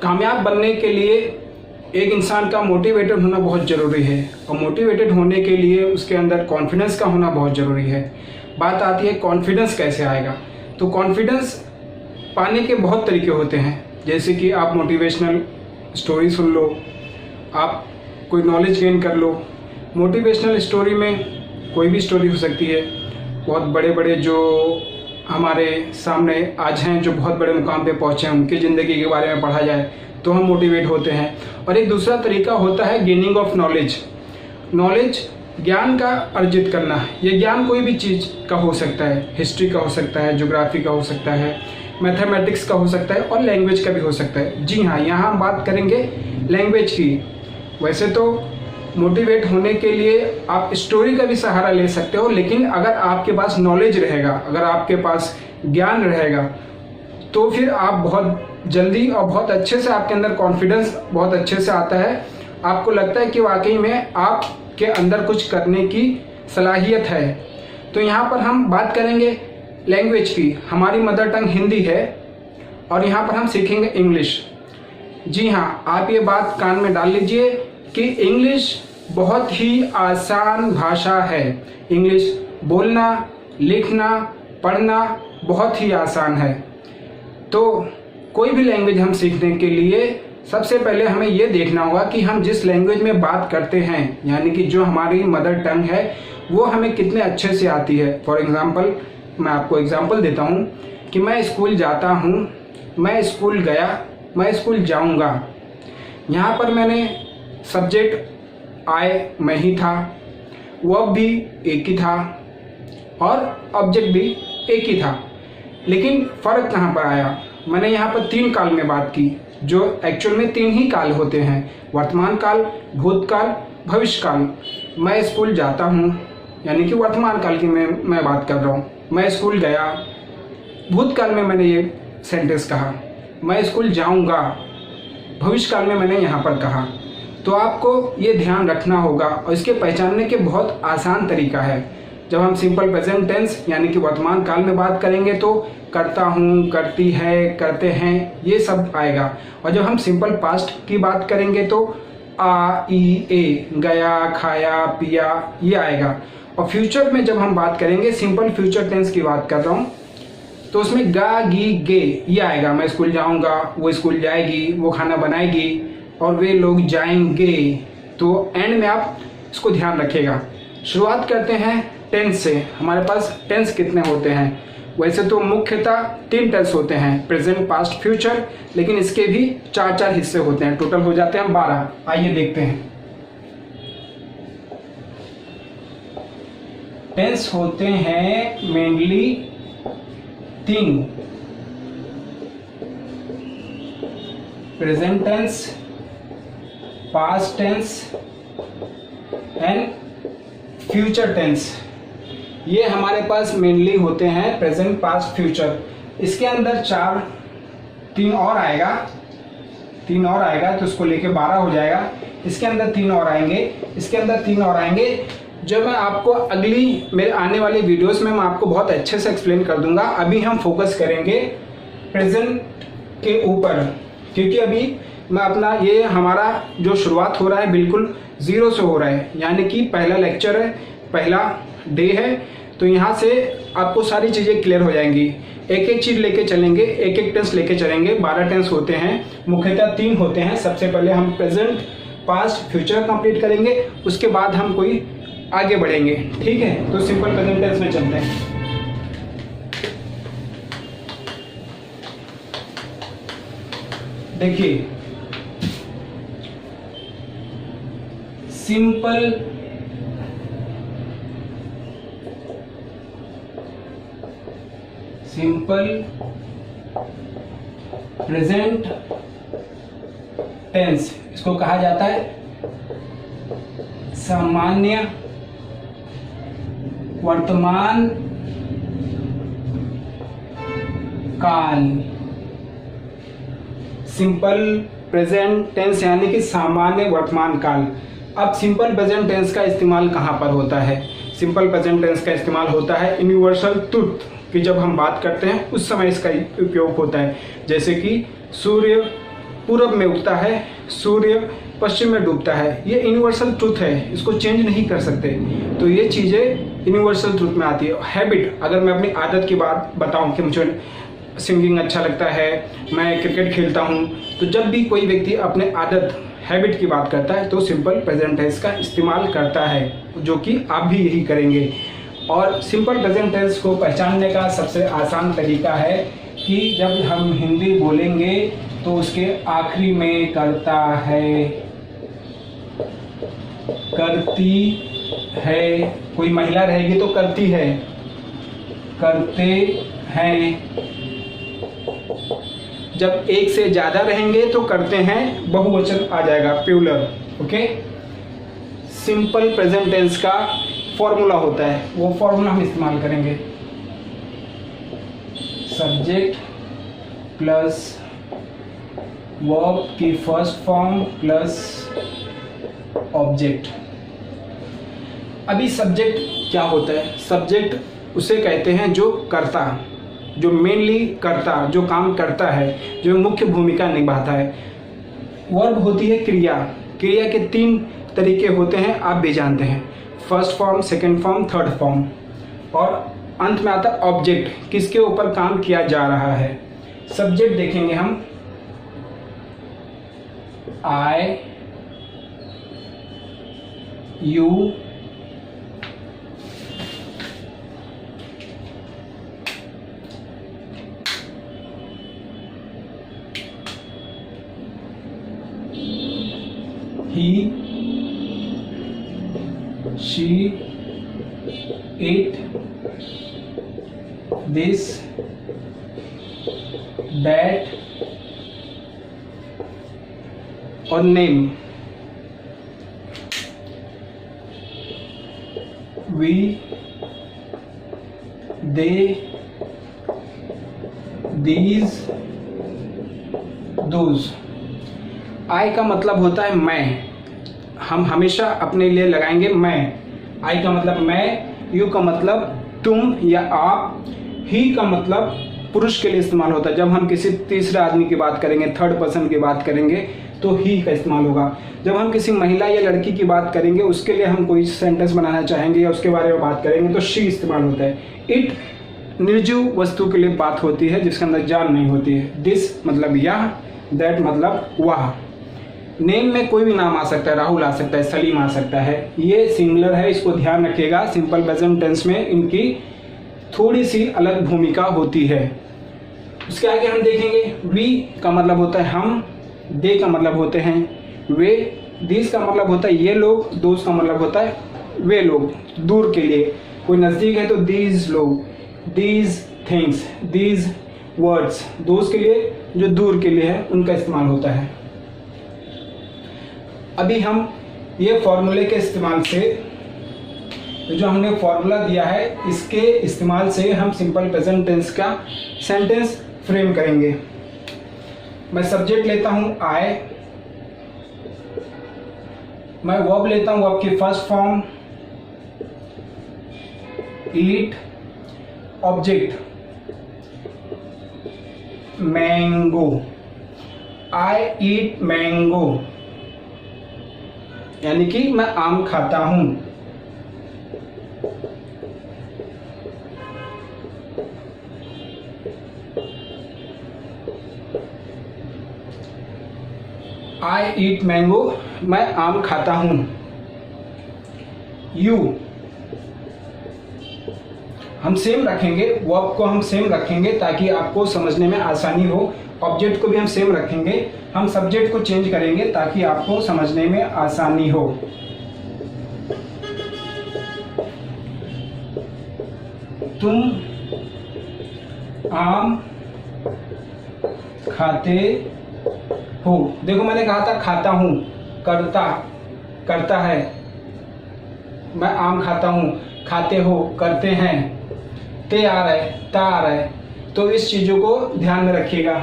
कामयाब बनने के लिए एक इंसान का मोटिवेटेड होना बहुत ज़रूरी है, और मोटिवेटेड होने के लिए उसके अंदर कॉन्फिडेंस का होना बहुत ज़रूरी है। बात आती है कॉन्फिडेंस कैसे आएगा। तो कॉन्फिडेंस पाने के बहुत तरीके होते हैं, जैसे कि आप मोटिवेशनल स्टोरी सुन लो, आप कोई नॉलेज गेन कर लो। मोटिवेशनल स्टोरी में कोई भी स्टोरी हो सकती है। बहुत बड़े बड़े जो हमारे सामने आज हैं, जो बहुत बड़े मुकाम पे पहुँचे हैं, उनकी ज़िंदगी के बारे में पढ़ा जाए तो हम मोटिवेट होते हैं। और एक दूसरा तरीका होता है गेनिंग ऑफ नॉलेज। नॉलेज ज्ञान का अर्जित करना। ये ज्ञान कोई भी चीज़ का हो सकता है, हिस्ट्री का हो सकता है, ज्योग्राफी का हो सकता है, मैथमेटिक्स का हो सकता है, और लैंग्वेज का भी हो सकता है। जी हाँ, यहाँ हम बात करेंगे लैंग्वेज की। वैसे तो मोटिवेट होने के लिए आप स्टोरी का भी सहारा ले सकते हो, लेकिन अगर आपके पास नॉलेज रहेगा, अगर आपके पास ज्ञान रहेगा, तो फिर आप बहुत जल्दी और बहुत अच्छे से, आपके अंदर कॉन्फिडेंस बहुत अच्छे से आता है। आपको लगता है कि वाकई में आपके अंदर कुछ करने की सलाहियत है। तो यहाँ पर हम बात करेंगे लैंग्वेज की। हमारी मदर टंग हिंदी है और यहाँ पर हम सीखेंगे इंग्लिश। जी हाँ, आप ये बात कान में डाल लीजिए कि इंग्लिश बहुत ही आसान भाषा है। इंग्लिश बोलना, लिखना, पढ़ना बहुत ही आसान है। तो कोई भी लैंग्वेज हम सीखने के लिए सबसे पहले हमें ये देखना होगा कि हम जिस लैंग्वेज में बात करते हैं, यानी कि जो हमारी मदर टंग है, वो हमें कितने अच्छे से आती है। फॉर एग्ज़ाम्पल, मैं आपको एग्ज़ाम्पल देता हूँ कि मैं स्कूल जाता हूँ, मैं स्कूल गया, मैं स्कूल जाऊँगा। यहाँ पर मैंने सब्जेक्ट आए मैं ही था, वर्ब भी एक ही था और ऑब्जेक्ट भी एक ही था, लेकिन फ़र्क कहाँ पर आया। मैंने यहाँ पर 3 काल में बात की, जो एक्चुअल में 3 ही काल होते हैं: वर्तमान काल, भूतकाल, भविष्य काल। मैं स्कूल जाता हूँ यानी कि वर्तमान काल की मैं बात कर रहा हूँ। मैं स्कूल गया, भूतकाल में मैंने ये सेंटेंस कहा। मैं स्कूल जाऊँगा, भविष्य काल में मैंने यहाँ पर कहा। तो आपको ये ध्यान रखना होगा, और इसके पहचानने के बहुत आसान तरीका है। जब हम सिंपल प्रेजेंट टेंस यानी कि वर्तमान काल में बात करेंगे तो करता हूँ, करती है, करते हैं, ये सब आएगा। और जब हम सिंपल पास्ट की बात करेंगे तो आ, ई, ए, गया, खाया, पिया, ये आएगा। और फ्यूचर में जब हम बात करेंगे, सिंपल फ्यूचर टेंस की बात कर रहा हूँ, तो उसमें गा, गी, गे, ये आएगा। मैं स्कूल जाऊँगा, वो स्कूल जाएगी, वो खाना बनाएगी, और वे लोग जाएंगे। तो एंड में आप इसको ध्यान रखिएगा। शुरुआत करते हैं टेंस से। हमारे पास टेंस कितने होते हैं? वैसे तो मुख्यतः 3 टेंस होते हैं, प्रेजेंट, पास्ट, फ्यूचर, लेकिन इसके भी 4-4 हिस्से होते हैं। टोटल हो जाते हैं 12। आइए देखते हैं। टेंस होते हैं mainly 3: present tense, past tense and future tense. ये हमारे पास मेनली होते हैं प्रेजेंट, पास्ट, फ्यूचर। इसके अंदर 3 और आएगा, 3 और आएगा तो इसको लेके 12 हो जाएगा। इसके अंदर 3 और आएंगे, इसके अंदर 3 और आएंगे, जो मैं आपको अगली मेरे आने वाली वीडियोस में मैं आपको बहुत अच्छे से एक्सप्लेन कर दूंगा। अभी हम फोकस करेंगे प्रेजेंट के ऊपर, क्योंकि अभी मैं अपना ये हमारा जो शुरुआत हो रहा है बिल्कुल 0 से हो रहा है, यानी कि पहला लेक्चर है, पहला डे है। तो यहाँ से आपको सारी चीज़ें क्लियर हो जाएंगी। एक एक चीज़ लेके चलेंगे, एक एक टेंस लेके चलेंगे। 12 टेंस होते हैं, मुख्यतः 3 होते हैं। सबसे पहले हम प्रेजेंट, पास्ट, फ्यूचर कंप्लीट करेंगे, उसके बाद हम कोई आगे बढ़ेंगे। ठीक है, तो सिंपल प्रेजेंट टेंस में चलते हैं। देखिए, सिंपल प्रेजेंट टेंस, इसको कहा जाता है सामान्य वर्तमान काल। सिंपल प्रेजेंट टेंस यानी कि सामान्य वर्तमान काल। अब सिंपल प्रेजेंट टेंस का इस्तेमाल कहाँ पर होता है? सिंपल प्रेजेंट टेंस का इस्तेमाल होता है यूनिवर्सल ट्रुथ की जब हम बात करते हैं उस समय इसका उपयोग होता है। जैसे कि सूर्य पूरब में उगता है, सूर्य पश्चिम में डूबता है। ये यूनिवर्सल ट्रूथ है, इसको चेंज नहीं कर सकते। तो ये चीज़ें यूनिवर्सल ट्रूथ में आती है। हैबिट, अगर मैं अपनी आदत की बात बताऊं कि मुझे सिंगिंग अच्छा लगता है, मैं क्रिकेट खेलता हूं, तो जब भी कोई व्यक्ति अपने आदत हैबिट की बात करता है तो सिंपल प्रेजेंट टेंस का इस्तेमाल करता है, जो कि आप भी यही करेंगे। और सिंपल प्रेजेंट टेंस को पहचानने का सबसे आसान तरीका है कि जब हम हिंदी बोलेंगे तो उसके आखिरी में करता है, करती है, कोई महिला रहेगी तो करती है, करते हैं। जब एक से ज़्यादा रहेंगे तो करते हैं बहुवचन आ जाएगा, plural. Okay, simple present tense का फॉर्मूला होता है, वो फॉर्मूला हम इस्तेमाल करेंगे। सब्जेक्ट प्लस वर्ब की फर्स्ट फॉर्म प्लस ऑब्जेक्ट। अभी सब्जेक्ट क्या होता है? सब्जेक्ट उसे कहते हैं जो करता, जो मेनली करता, जो काम करता है, जो मुख्य भूमिका निभाता है। वर्ब होती है क्रिया। क्रिया के 3 तरीके होते हैं, आप भी जानते हैं, first form, second form, third form. और अंत में आता है ऑब्जेक्ट, किसके ऊपर काम किया जा रहा है। सब्जेक्ट देखेंगे हम, I, you, he, she, it, this, that और name. we, they, these, those। आई का मतलब होता है मैं, हम हमेशा अपने लिए लगाएंगे मैं। आई का मतलब मैं, यू का मतलब तुम या आप, ही का मतलब पुरुष के लिए इस्तेमाल होता है। जब हम किसी तीसरे आदमी की बात करेंगे, थर्ड पर्सन की बात करेंगे तो ही का इस्तेमाल होगा। जब हम किसी महिला या लड़की की बात करेंगे, उसके लिए हम कोई सेंटेंस बनाना चाहेंगे या उसके बारे में बात करेंगे तो शी इस्तेमाल होता है। इट निर्जीव वस्तु के लिए बात होती है जिसके अंदर जान नहीं होती है। दिस मतलब यह, दैट मतलब वह। नेम में कोई भी नाम आ सकता है, राहुल आ सकता है, सलीम आ सकता है। ये सिंगुलर है, इसको ध्यान रखिएगा। सिंपल प्रेजेंट टेंस में इनकी थोड़ी सी अलग भूमिका होती है। उसके आगे हम देखेंगे, वी का मतलब होता है हम, दे का मतलब होते हैं वे, दिस का मतलब होता है ये लोग, दोस्त का मतलब होता है वे लोग, दूर के लिए। कोई नज़दीक है तो दीज लोग, दीज थिंग्स, दीज वर्ड्स। दोस्त के लिए जो दूर के लिए है उनका इस्तेमाल होता है। अभी हम ये फॉर्मूले के इस्तेमाल से, जो हमने फॉर्मूला दिया है, इसके इस्तेमाल से हम सिंपल प्रेजेंट टेंस का सेंटेंस फ्रेम करेंगे। मैं सब्जेक्ट लेता हूँ आई, मैं वर्ब लेता हूँ, वर्ब की फर्स्ट फॉर्म ईट, ऑब्जेक्ट मैंगो, आई ईट मैंगो, यानी कि मैं आम खाता हूं। आई ईट मैंगो, मैं आम खाता हूं। यू हम सेम रखेंगे, वर्ब को हम सेम रखेंगे ताकि आपको समझने में आसानी हो। ऑब्जेक्ट को भी हम सेम रखेंगे, हम सब्जेक्ट को चेंज करेंगे ताकि आपको समझने में आसानी हो। तुम आम खाते हो। देखो मैंने कहा था खाता हूं, करता, करता है, मैं आम खाता हूं, खाते हो, करते हैं, ते आ रहा है, ता आ रहा है। तो इस चीजों को ध्यान में रखिएगा।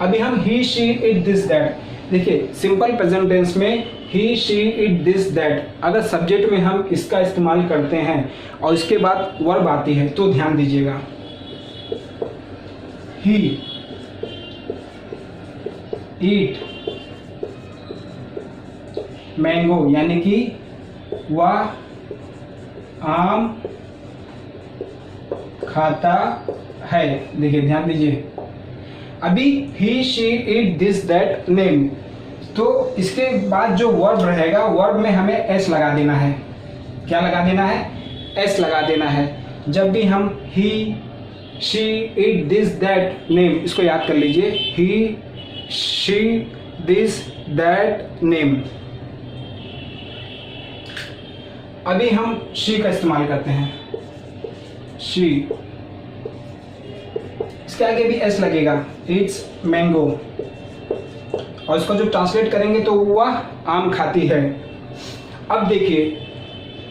अभी हम he, she, it, this, that. देखिए सिंपल प्रेजेंट टेंस में ही, शी, इट, दिस, दैट, अगर सब्जेक्ट में हम इसका इस्तेमाल करते हैं और इसके बाद वर्ब आती है तो ध्यान दीजिएगा। ही, ईट मैंगो, यानी कि वह आम खाता है। देखिए ध्यान दीजिए, अभी he she it this that name, तो इसके बाद जो वर्ब रहेगा, वर्ब में हमें एस लगा देना है। क्या लगा देना है? एस लगा देना है। जब भी हम he she it this that name, इसको याद कर लीजिए, he she this that name. अभी हम शी का इस्तेमाल करते हैं, शी, इसके आगे भी एस लगेगा, इट्स मैंगो, और इसको जो ट्रांसलेट करेंगे तो वह आम खाती है। अब देखिए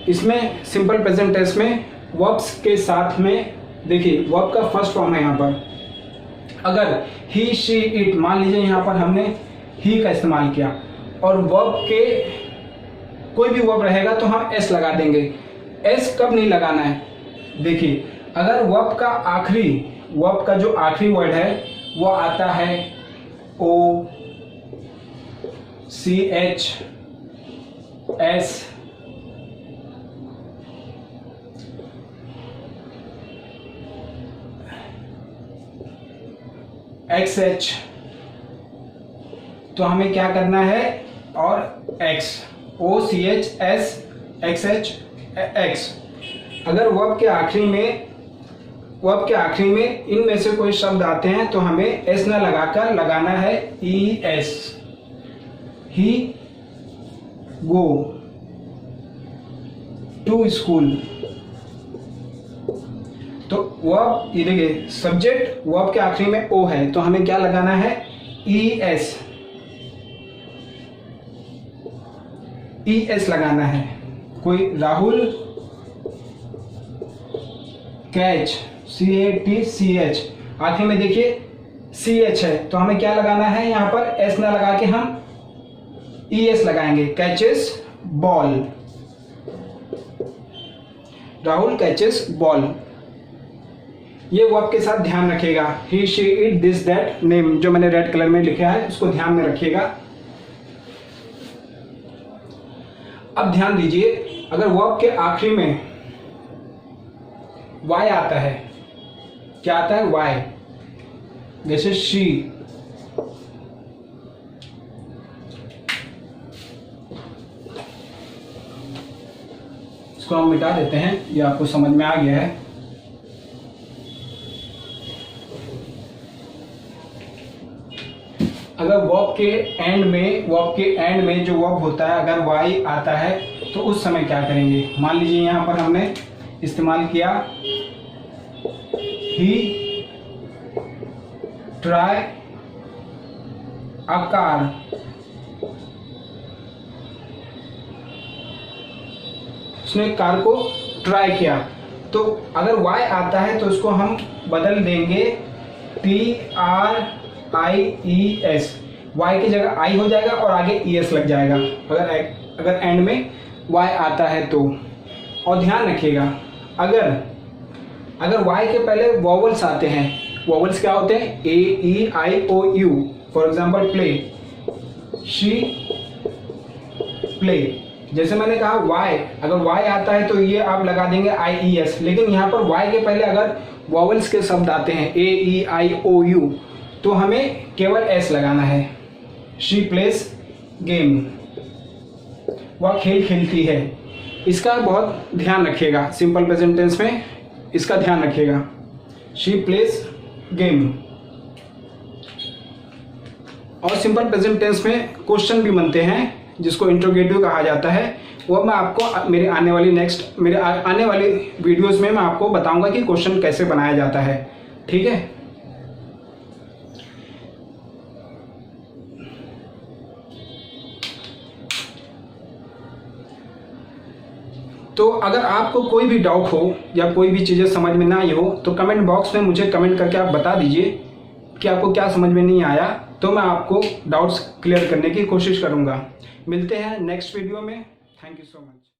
इसमें सिंपल प्रेजेंट टेंस में वर्ब्स के साथ में, देखिए वर्ब का फर्स्ट फॉर्म है यहाँ पर। अगर ही शी इट, मान लीजिए यहाँ पर हमने ही का इस्तेमाल किया और वर्ब के कोई भी वर्ब रहेगा तो हम एस लगा देंगे। एस कब नहीं लगाना है? देखिए अगर वर्ब का आखिरी, वर्ब का जो आखिरी वर्ड है वो आता है O C H S, X H, तो हमें क्या करना है? और X, O C H S X H X. अगर वर्ब के आखिरी में इनमें से कोई शब्द आते हैं तो हमें एस न लगाकर लगाना है E S. He go to school, तो वर्ब, ये देखिए सब्जेक्ट वर्ब के आखिरी में ओ है तो हमें क्या लगाना है? ई एस, ई एस लगाना है। कोई Rahul catch, C A T C H, आखिर में देखिए सी एच है तो हमें क्या लगाना है? यहाँ पर एस ना लगा के हम ई एस लगाएंगे, catches ball, Rahul catches ball. ये वर्ब के साथ ध्यान रखिएगा, he she it this that name, जो मैंने रेड कलर में लिखा है उसको ध्यान में रखिएगा। अब ध्यान दीजिए, अगर वर्ब के आखिरी में वाई आता है, क्या आता है? वाई, जैसे शी, इसको हम मिटा देते हैं, ये आपको समझ में आ गया है। अगर वर्ब के एंड में जो वर्ब होता है अगर वाई आता है तो उस समय क्या करेंगे? मान लीजिए यहाँ पर हमने इस्तेमाल किया ही ट्राई अ कार, उसने कार को ट्राई किया, तो अगर वाई आता है तो उसको हम बदल देंगे TRIES, वाई की जगह आई हो जाएगा और आगे ES लग जाएगा अगर एंड में वाई आता है तो। और ध्यान रखिएगा, अगर वाई के पहले वॉवल्स आते हैं, वॉवल्स क्या होते हैं? AEIOU, for example play, she play. जैसे मैंने कहा वाई, अगर वाई आता है तो ये आप लगा देंगे IES, लेकिन यहाँ पर वाई के पहले अगर वॉवल्स के शब्द आते हैं AEIOU तो हमें केवल S लगाना है। शी प्लेस गेम, वह खेल खेलती है। इसका बहुत ध्यान रखिएगा, सिंपल प्रेजेंट टेंस में इसका ध्यान रखिएगा, शी प्लेस गेम। और सिंपल प्रेजेंट टेंस में क्वेश्चन भी बनते हैं जिसको इंट्रोगेटिव कहा जाता है, वो मैं आपको मेरे आने वाली वीडियोस में मैं आपको बताऊंगा कि क्वेश्चन कैसे बनाया जाता है। ठीक है, तो अगर आपको कोई भी डाउट हो या कोई भी चीज़ें समझ में ना आई हो तो कमेंट बॉक्स में मुझे कमेंट करके आप बता दीजिए कि आपको क्या समझ में नहीं आया, तो मैं आपको डाउट्स क्लियर करने की कोशिश करूँगा। मिलते हैं नेक्स्ट वीडियो में। Thank you so much.